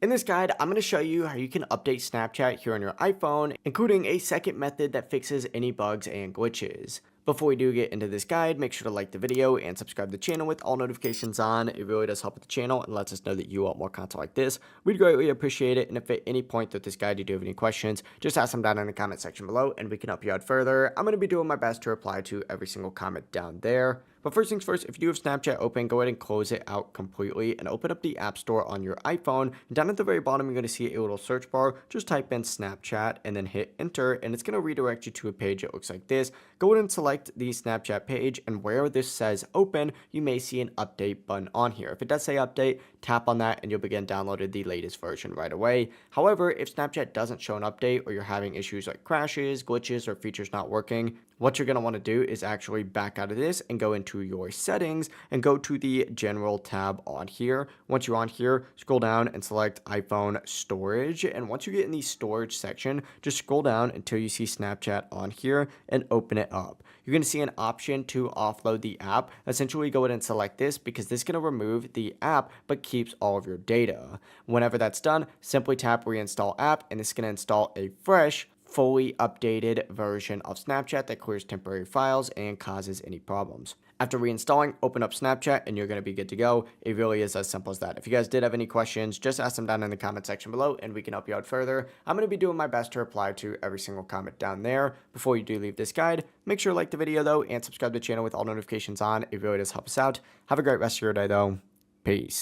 In this guide, I'm going to show you how you can update Snapchat here on your iPhone, including a second method that fixes any bugs and glitches. Before we do get into this guide, make sure to like the video and subscribe to the channel with all notifications on. It really does help with the channel and lets us know that you want more content like this. We'd greatly appreciate it, and if at any point through this guide you do have any questions, just ask them down in the comment section below and we can help you out further. I'm going to be doing my best to reply to every single comment down there. But first things first, if you do have Snapchat open, go ahead and close it out completely and open up the App Store on your iPhone. And down at the very bottom, you're going to see a little search bar. Just type in Snapchat and then hit enter, and it's going to redirect you to a page that looks like this. Go ahead and select the Snapchat page, and where this says open, you may see an update button on here. If it does say update, tap on that and you'll begin downloading the latest version right away. However, if Snapchat doesn't show an update or you're having issues like crashes, glitches, or features not working, what you're going to want to do is actually back out of this and go into your settings and go to the general tab on here. Once you're on here, scroll down and select iPhone storage. And once you get in the storage section, just scroll down until you see Snapchat on here and open it up. You're going to see an option to offload the app. Essentially, go ahead and select this because this is going to remove the app but keeps all of your data. Whenever that's done, simply tap reinstall app, and it's going to install a fresh, fully updated version of Snapchat that clears temporary files and causes any problems. After reinstalling, open up Snapchat and you're going to be good to go. It really is as simple as that. If you guys did have any questions, just ask them down in the comment section below and we can help you out further. I'm going to be doing my best to reply to every single comment down there. Before you do leave this guide, make sure to like the video though and subscribe to the channel with all notifications on. It really does help us out. Have a great rest of your day though. Peace.